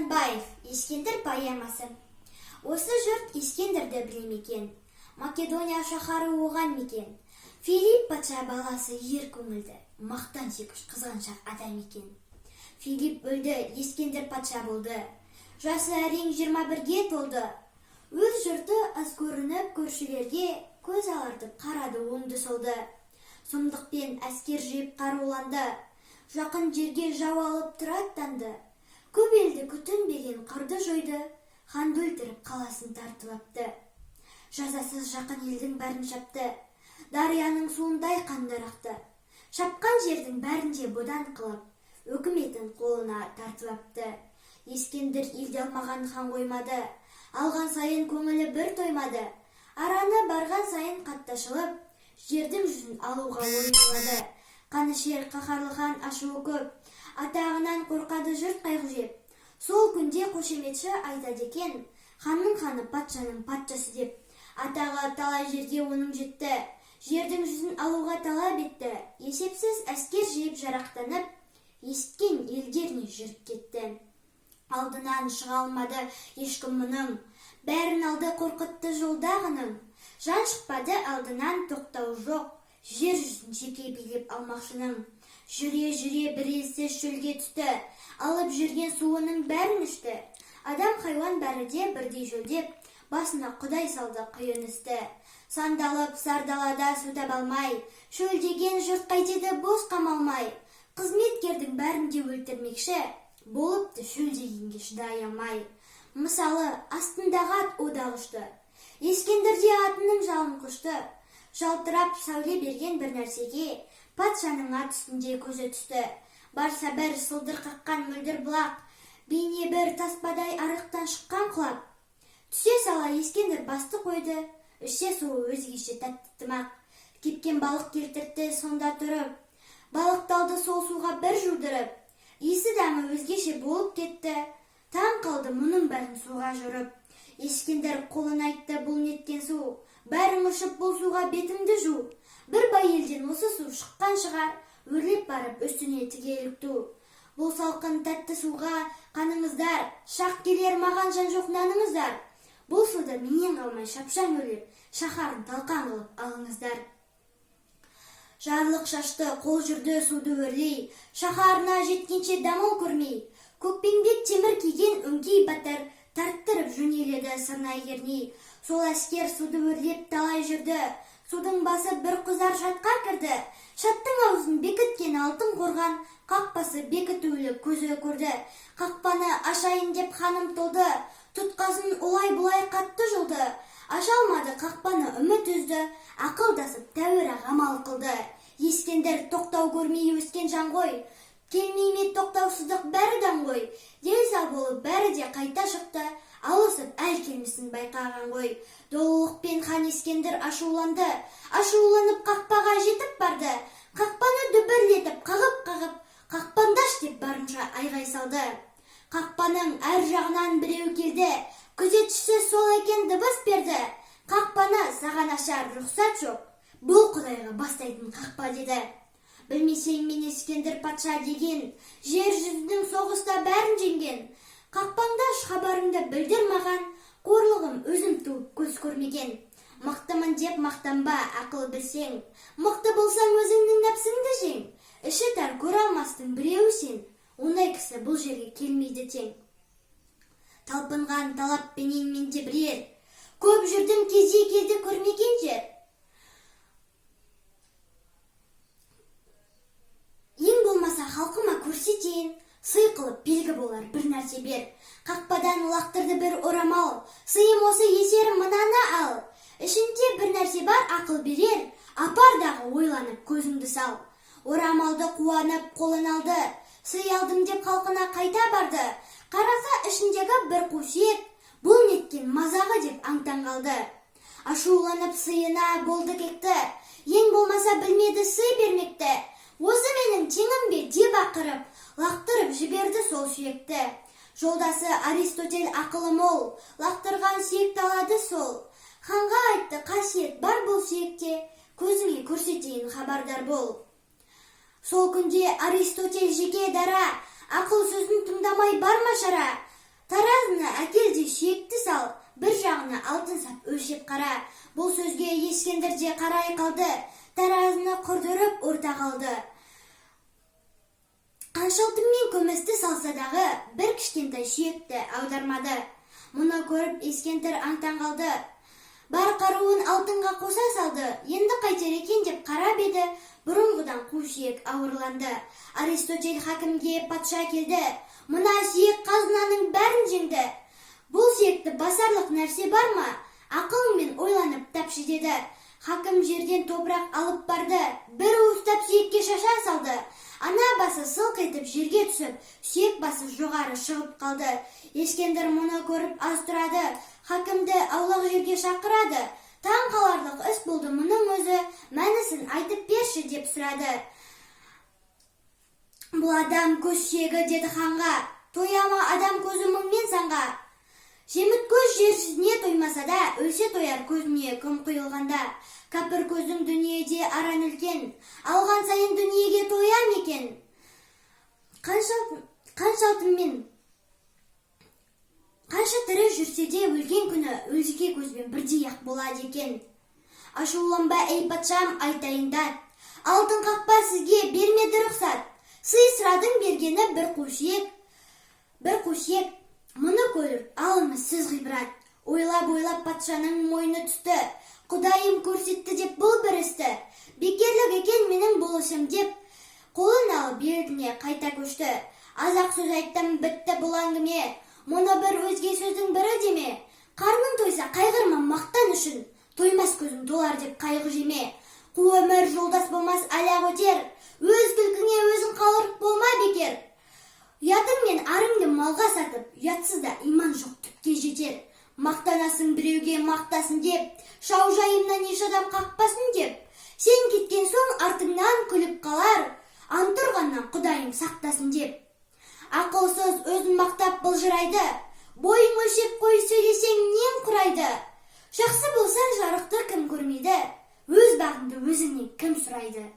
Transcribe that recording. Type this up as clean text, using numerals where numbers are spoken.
Атбаев, Ескендір поэмасы. Осы жұрт Ескендірді біле мекен, Македония шаһары оған мекен. Филипп патша баласы ер көңілді, мақтан сүйгіш қызғаншақ адам екен. Филипп өлді, Ескендір патша болды. Жасы әрең 21-ге толды. Өз жұрты аз көрініп көршілерге көз алартып қарады оңды солды. Сұмдықпен әскер жиып қаруланды, жақын жерге жау алып тұр аттанды. Көп елді күтінбеген қырды жойды, ханды өлтіріп қаласын тартып апты. Жазасыз жақын елдің бәрін шапты, дарияның суындай қандар ақты. Шапқан жердің бәрінде бодан қылып, өкіметін қолына тартып апты. Ескендір елде алмаған хан қоймады, алған сайын көңілі бір тоймады. Араны барған сайын қатташылып, жердің жүзін алуға ойылады. Қанішер қаһарлы хан ашуы көп, атағынан қорқады жұрт қайғы жеп. Сол күнде қошеметші айтады екен, ханның ханы патшаның патшасы деп. Атағы талай жерге оның жетті, жердің жүзін алуға талап етті. Есепсіз әскер жиып жарақтанып, есіткен елдеріне жүріп кетті. Алдынан шыға алмады ешкім мұның, бәрін алды қорқытты жолдағының. Жан шықпады алдынан тоқтау жоқ, жер жүзін жеке билеп алмақшының. Жүре-жүре біресі шөлге түсті, алып жүрген суының бәрін ішті. Адам хайуан бәрі де бірдей жөлдеп, басына құдай салды құйын істі. Сандалып сардалада су таба алмай, шөлдеген жұрт қайтеді бос қамалмай. Қызметкердің бәрін де өлтірмекші, болыпты шөлдегенге шыдай алмай. Мысалы, астындағы ат одағы ұшты, Ескендірде атының жалын құшты. Жалтырап сәуле берген бір нәрсеге, патшаның ат үстінде көзі түсті. Барса бір сылдыр қаққан мөлдір бұлақ, бейне бір таспадай арықтан шыққан құлап. Түсе сала Ескендір басты қойды, ішсе суы өзгеше тәтті тымақ. Кепкен балық келтіртті сонда тұрып, балықталды сол суға бір жудырып. Иісі дәмі өзгеше болып кетті, таң қалды мұның бәрін суға жүріп. Ескендір қолын айтты бұл неткен су, бәрің ұшып бұл суға бетіңді жу. Бір бай елден осы су шыққан шығар, өрлеп барып үстіне тігелік ту. Бұл салқын тәтті суға қаныңыздар, шақ келер маған жан жоқ наныңыздар. Бұл суды менен қалмай шапшаң өліп, шаһарын талқан қылып алыңыздар. Жарлық шашты қол жүрді суды өрлей, шаһарына жеткенше дамыл көрмей. Көкпеңбек темір киген өңкей батыр, тарттырып жөнеледі сырнай керней. Сол әскер суды өрлеп талай жүрді, судың басы бір құзар шатқа кірді. Шаттың аузын бекіткен алтын қорған, қақпасы бекітулі көзі көрді. Қақпаны ашайын деп ханым толды, тұтқасын олай-бұлай қатты жолды. Аша алмады қақпаны үміт үзді, ақылдасып тәуір амал қылды. Ескендір тоқтау көрмей өскен жан ғой, келмейме тоқтаусыздық бәрі даңғой. Дел-сал болып бәрі де қайта шықты, алысып әл келмесін байқаған ғой. Долылықпен хан Ескендір ашуланды, ашуланып қақпаға жетіп барды. Қақпаны дүбірлетіп қағып-қағып, қақпандаш деп барынша айғай салды. Қақпаның әр жағынан біреу келді, күзетшісі сол екен дыбыс берді. Қақпаны саған ашар рұқсат жоқ, бұл құдайға бастайтын қақпа деді. Білмесең мен Ескендір патша деген, жер жүзінің соғыста бәрін жеңген. Қақпаңдаш хабарыңды білдір маған, қорлығым өзім туып көз көрмеген. Мықтымын деп мақтанба ақыл білсең, мықты болсаң өзіңнің нәпсіңді жең. Іші тар көре алмастың біреу сен, ондай кісі бұл жерге келмейді тең. Талпынған талаппенен менде бірер, көп жүрдім кезде көрмеген жер. Ең болмаса халқыма көрсетейін, сый қылып белгі болар бір нәрсе бер. Қақпадан лақтырды бір орамал, сыйым осы есерім мынаны ал. Ішінде бір нәрсе бар ақыл берер, апардағы ойланып көзіңді сал. Орамалды қуанып қолын алды, сый алдым деп халқына қайта барды. Қараса ішіндегі бір қусет, бұл неткен мазағы деп аңтан қалды. Ашуланып сыйына болды кекті, ең болмаса білмеді сый бермекті. Осы менің теңім бе деп ақырып, лақтырып жіберді сол сүйекті. Жолдасы Аристотель ақылы мол, лақтырған сүйекті алады сол. Ханға айтты қасиет бар бұл сүйекте, көзіңе көрсетейін хабардар бол. Сол күнде Аристотель жеке дара, ақыл сөзін тыңдамай барма шара. Таразына әкел де шиекті сал, бір жағына алтын сап өлшеп қара. Бұл сөзге Ескендір де қарай қалды, таразыны құрдырып орта қалды. Қаншалтынмен көмісті салса дағы, бір кішкентай шиекті аудармады. Мұны көріп Ескендір аңтан қалды. Бар қаруын алтынға қоса салды, енді қайтер екен деп қарап еді, бұрынғыдан қу шиек ауырланды. Аристотель хакімге патша келді, мына шиек қазынаның бәрін жеңді. Бұл шиекті басарлық нәрсе бар ма? Ақылыңмен ойланып тапшы деді. Хакім жерден топырақ алып барды, бір уыстап шиекке шаша салды. Ана басы сылқ етіп жерге түсіп, шиек басы жоғары шығып қалды. Ескендір мұны көріп аз тұрады, хакімді аулақ жерге шақырады. Таң қаларлық іс болды мұның өзі, мәнісін айтып берші деп сұрады. Бұл адам көз шиегі деді ханға, тояма адам көзі мұңмен санға. Жеміт көз жерсізіне тоймаса да, өлсе тояр көзіне күн құйылғанда. Кәпір көздің дүниеде аран үлкен, алған сайын дүниеге тоям екен. Қанша тірі жүрсе де өлген күні өзге көзбен бірдей ақ болады екен. Ашуланба ей патшам, айтайындат, алтын қақпа сізге бермеді рұқсат. Сый сұрадың бергені бір қушек. Мұны көріп алыңыз сіз ғибрат. Ойлап патшаның мойны түсті. Құдайым көрсетті деп бұл бір істі. Бекерлік екен менің бұл ісім деп, қолын алып елдіне қайта көшті. Азақ сөз айттым, бітті бұл әңгіме. Мұны бір өзге сөздің бірі деме. Қарның тойса қайғырма мақтан үшін, тоймас көзің толар деп қайғы жеме. Қу өмір жолдас болмас аяқ өтер, өз күлкіңе өзің қалыр болма бекер. Ұятың мен арыңды малға сатып, ұятсызда иман жоқ түпке жетер. Мақтанасың біреуге мақтасын деп, шау жайымнан еш адам қақпасын деп. Сен кеткен соң артыңнан күліп қалар, антұрғаннан құдайым сақтасын деп. Ақылсыз өзін мақтап былжырайды, бойың өлшеп қой сөйлесең нең құрайды. Жақсы болсаң жарықты кім көрмейді, өз бағыңды өзіңнен кім сұрайды.